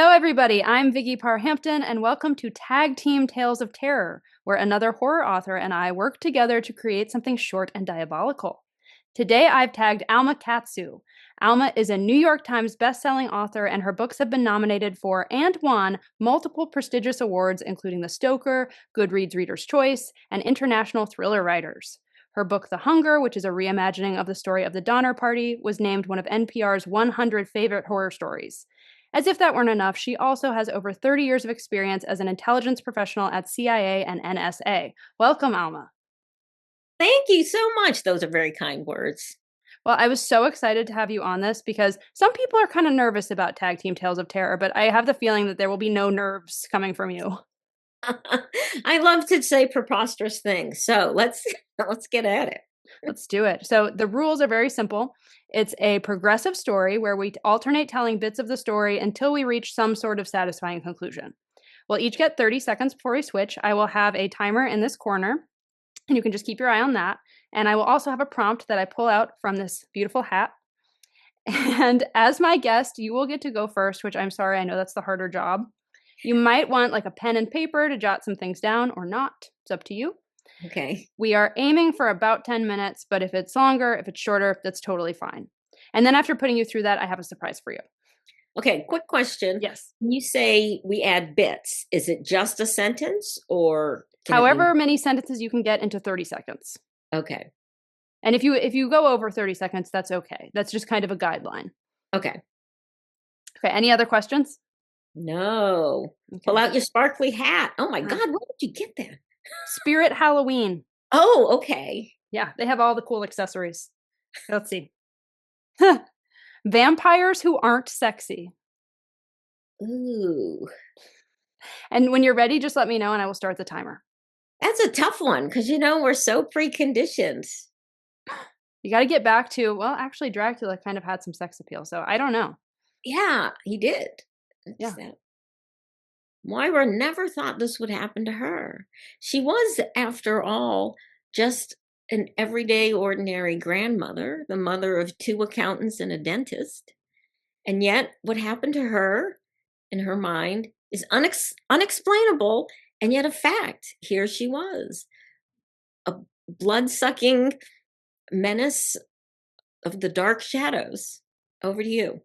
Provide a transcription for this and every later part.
Hello, everybody. I'm Viggy Parhampton, and welcome to Tag Team Tales of Terror, where another horror author and I work together to create something short and diabolical. Today, I've tagged Alma Katsu. Alma is a New York Times bestselling author, and her books have been nominated for and won multiple prestigious awards, including the Stoker, Goodreads Reader's Choice, and International Thriller Writers. Her book, The Hunger, which is a reimagining of the story of the Donner Party, was named one of NPR's 100 favorite horror stories. As if that weren't enough, she also has over 30 years of experience as an intelligence professional at CIA and NSA. Welcome, Alma. Thank you so much. Those are very kind words. Well, I was so excited to have you on this because some people are kind of nervous about Tag Team Tales of Terror, but I have the feeling that there will be no nerves coming from you. I love to say preposterous things. So let's let's get at it. Let's do it. So the rules are very simple. It's a progressive story where we alternate telling bits of the story until we reach some sort of satisfying conclusion. We'll each get 30 seconds before we switch. I will have a timer in this corner, and you can just keep your eye on that. And I will also have a prompt that I pull out from this beautiful hat. And as my guest, you will get to go first, which I'm sorry, I know that's the harder job. You might want like a pen and paper to jot some things down or not. It's up to you. Okay. We are aiming for about 10 minutes, but if it's longer, if it's shorter, that's totally fine. And then after putting you through that, I have a surprise for you. Okay, quick question. Yes. When you say we add bits, is it just a sentence or can it However be many sentences you can get into 30 seconds. Okay. And if you go over 30 seconds, that's okay. That's just kind of a guideline. Okay. Okay, any other questions? No. Okay. Pull out your sparkly hat. Oh my God, where did you get that? Spirit Halloween. Oh, okay. Yeah, they have all the cool accessories. Let's see. Vampires who aren't sexy. Ooh. And when you're ready, just let me know and I will start the timer. That's a tough one because we're so preconditioned. You got to get back to, well, actually, Dracula kind of had some sex appeal, so I don't know. Yeah, he did. Yeah. Moira never thought this would happen to her. She was, after all, just an everyday, ordinary grandmother, the mother of two accountants and a dentist. And yet, what happened to her, in her mind, is unexplainable, and yet a fact. Here she was, a blood-sucking menace of the dark shadows. Over to you.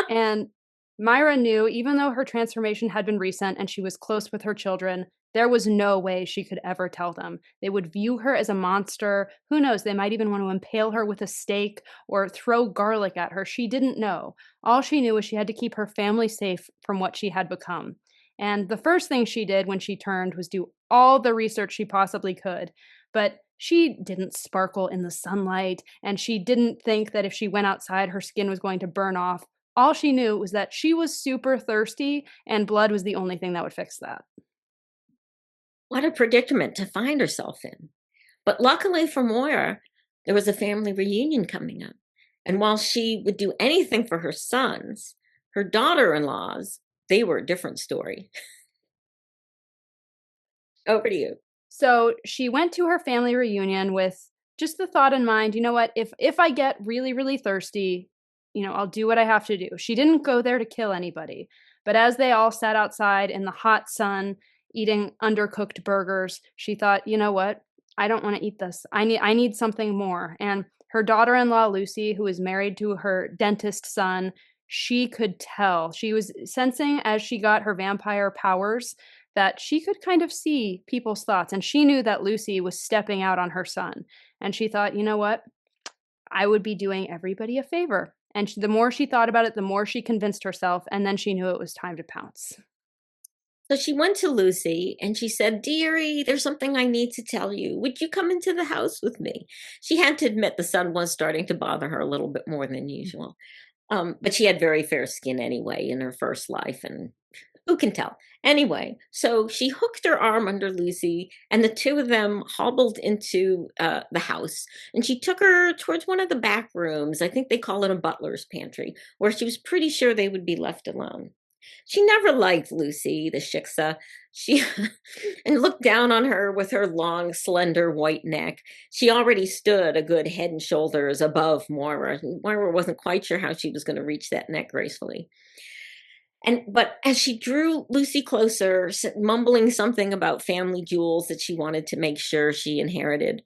And Myra knew, even though her transformation had been recent and she was close with her children, there was no way she could ever tell them. They would view her as a monster. Who knows? They might even want to impale her with a stake or throw garlic at her. She didn't know. All she knew was she had to keep her family safe from what she had become. And the first thing she did when she turned was do all the research she possibly could. But she didn't sparkle in the sunlight, and she didn't think that if she went outside, her skin was going to burn off. All she knew was that she was super thirsty, and blood was the only thing that would fix that. What a predicament to find herself in. But luckily for Moira, there was a family reunion coming up. And while she would do anything for her sons, her daughter-in-laws, they were a different story. Over to you. So she went to her family reunion with just the thought in mind, you know what, if I get really, really thirsty, I'll do what I have to do. She didn't go there to kill anybody. But as they all sat outside in the hot sun eating undercooked burgers, she thought, you know what? I don't want to eat this. I need something more. And her daughter-in-law, Lucy, who is married to her dentist son, she could tell. She was sensing as she got her vampire powers that she could kind of see people's thoughts. And she knew that Lucy was stepping out on her son. And she thought, you know what? I would be doing everybody a favor. And the more she thought about it, the more she convinced herself. And then she knew it was time to pounce. So she went to Lucy and she said, "Dearie, there's something I need to tell you. Would you come into the house with me?" She had to admit the sun was starting to bother her a little bit more than usual. But she had very fair skin anyway in her first life, and who can tell? Anyway, so she hooked her arm under Lucy, and the two of them hobbled into the house. And she took her towards one of the back rooms. I think they call it a butler's pantry, where she was pretty sure they would be left alone. She never liked Lucy, the shiksa. She and looked down on her with her long, slender white neck. She already stood a good head and shoulders above Moira. Moira wasn't quite sure how she was going to reach that neck gracefully. And but as she drew Lucy closer, mumbling something about family jewels that she wanted to make sure she inherited,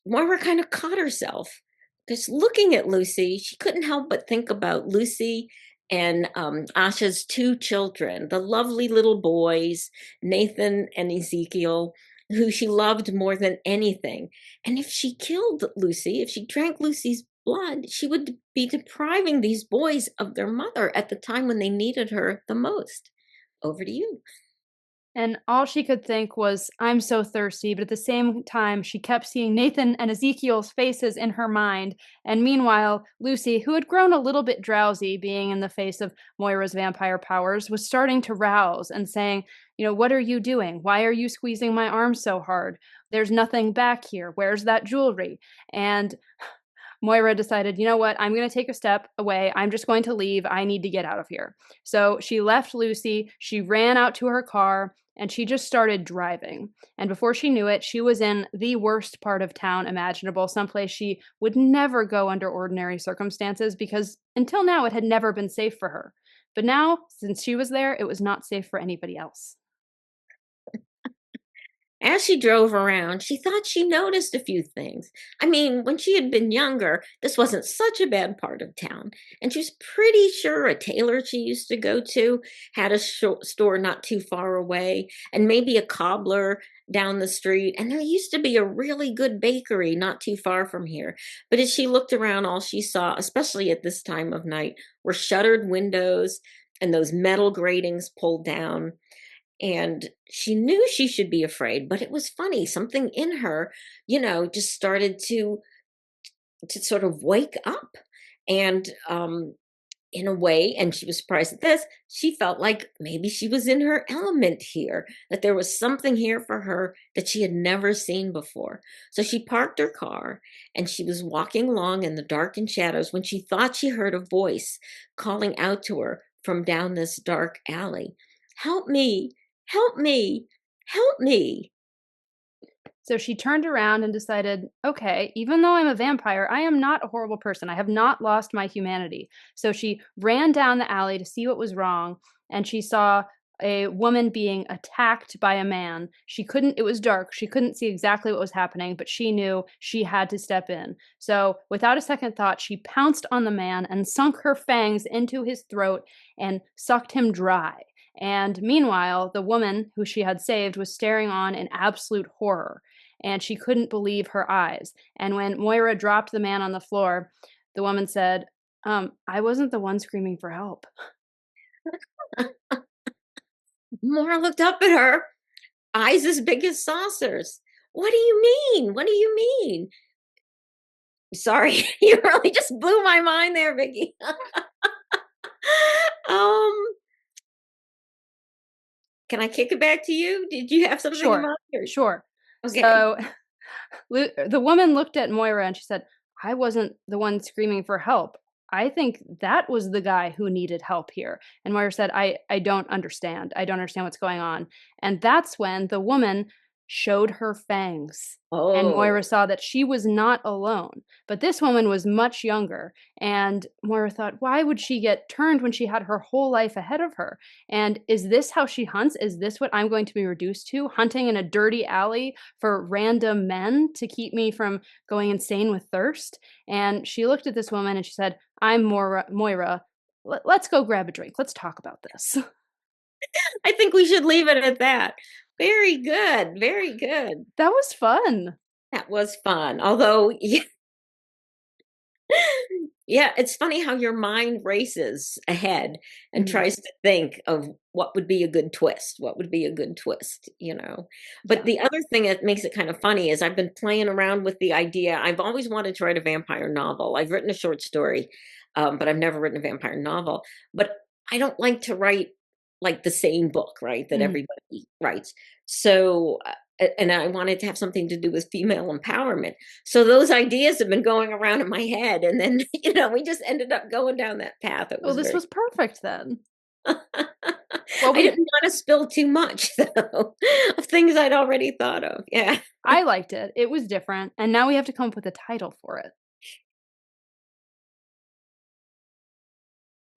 Moira kind of caught herself. Just looking at Lucy, she couldn't help but think about Lucy and Asha's two children, the lovely little boys, Nathan and Ezekiel, who she loved more than anything. And if she killed Lucy, if she drank Lucy's blood, she would be depriving these boys of their mother at the time when they needed her the most. Over to you. And all she could think was, I'm so thirsty. But at the same time, she kept seeing Nathan and Ezekiel's faces in her mind. And meanwhile, Lucy, who had grown a little bit drowsy being in the face of Moira's vampire powers, was starting to rouse and saying, what are you doing? Why are you squeezing my arm so hard? There's nothing back here. Where's that jewelry? And Moira decided, you know what, I'm going to take a step away. I'm just going to leave. I need to get out of here. So she left Lucy. She ran out to her car and she just started driving. And before she knew it, she was in the worst part of town imaginable, someplace she would never go under ordinary circumstances because until now it had never been safe for her. But now, since she was there, it was not safe for anybody else. As she drove around, she thought she noticed a few things. I mean, when she had been younger, this wasn't such a bad part of town. And she was pretty sure a tailor she used to go to had a store not too far away, and maybe a cobbler down the street. And there used to be a really good bakery not too far from here. But as she looked around, all she saw, especially at this time of night, were shuttered windows and those metal gratings pulled down, and she knew she should be afraid, but it was funny, something in her, just started to sort of wake up. And in a way, and she was surprised at this, she felt like maybe she was in her element here, that there was something here for her that she had never seen before. So she parked her car and she was walking along in the darkened shadows when she thought she heard a voice calling out to her from down this dark alley. Help me, help me, help me. So she turned around and decided, okay, even though I'm a vampire, I am not a horrible person. I have not lost my humanity. So she ran down the alley to see what was wrong, and she saw a woman being attacked by a man. It was dark. She couldn't see exactly what was happening, but she knew she had to step in. So without a second thought, she pounced on the man and sunk her fangs into his throat and sucked him dry. And meanwhile, the woman who she had saved was staring on in absolute horror, and she couldn't believe her eyes. And when Moira dropped the man on the floor, the woman said, I wasn't the one screaming for help. Maura looked up at her, eyes as big as saucers. What do you mean? What do you mean? Sorry, you really just blew my mind there, Vicky. um, can I kick it back to you? Did you have something in Sure, mind? sure. Okay. So the woman looked at Moira and she said, I wasn't the one screaming for help. I think that was the guy who needed help here. And Moira said, I don't understand. I don't understand what's going on. And that's when the woman showed her fangs. And Oh, Moira saw that she was not alone. But this woman was much younger. And Moira thought, why would she get turned when she had her whole life ahead of her? And is this how she hunts? Is this what I'm going to be reduced to? Hunting in a dirty alley for random men to keep me from going insane with thirst? And she looked at this woman and she said, I'm Moira. Let's go grab a drink. Let's talk about this. I think we should leave it at that. Very good. Very good. That was fun. That was fun. Although, yeah, it's funny how your mind races ahead and Mhm. tries to think of what would be a good twist. What would be a good twist? But Yeah. the other thing that makes it kind of funny is I've been playing around with the idea. I've always wanted to write a vampire novel. I've written a short story, but I've never written a vampire novel. But I don't like to write like the same book, right? That Mhm. everybody writes. So and I wanted to have something to do with female empowerment. So those ideas have been going around in my head, and then we just ended up going down that path. It Well, was this very. was perfect then. Well, I we didn't want to spill too much though of things I'd already thought of. Yeah. I liked it. It was different, and now we have to come up with a title for it.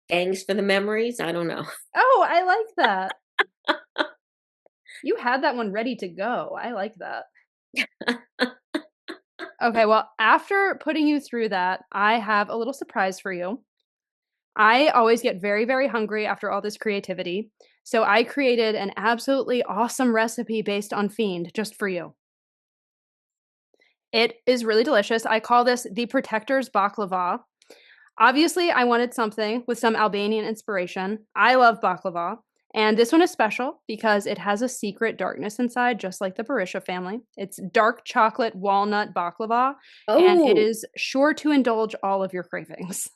Thanks for the memories. I don't know. Oh, I like that. You had that one ready to go. I like that. Okay, well, after putting you through that, I have a little surprise for you. I always get very, very hungry after all this creativity, so I created an absolutely awesome recipe based on Fiend just for you. It is really delicious. I call this the Protector's Baklava. Obviously, I wanted something with some Albanian inspiration. I love baklava, and this one is special because it has a secret darkness inside, just like the Barisha family. It's dark chocolate walnut baklava, and it Oh, is sure to indulge all of your cravings.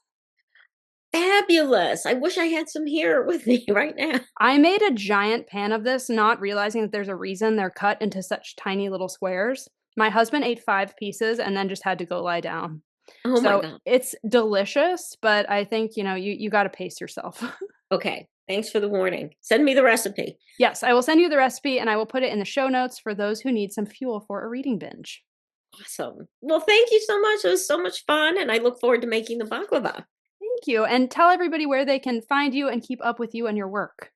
fabulous. I wish I had some here with me right now. I made a giant pan of this, not realizing that there's a reason they're cut into such tiny little squares. My husband ate 5 pieces and then just had to go lie down. Oh my So God. it's delicious, but I think, you got to pace yourself. Okay. Thanks for the warning. Send me the recipe. Yes, I will send you the recipe and I will put it in the show notes for those who need some fuel for a reading binge. Awesome. Well, thank you so much. It was so much fun, and I look forward to making the baklava. Thank you. And tell everybody where they can find you and keep up with you and your work.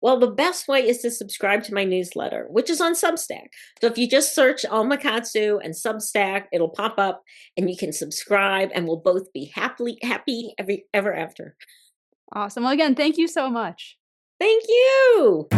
Well, the best way is to subscribe to my newsletter, which is on Substack. So if you just search Alma Katsu and Substack, it'll pop up, and you can subscribe, and we'll both be happy ever after. Awesome. Well, again, thank you so much. Thank you.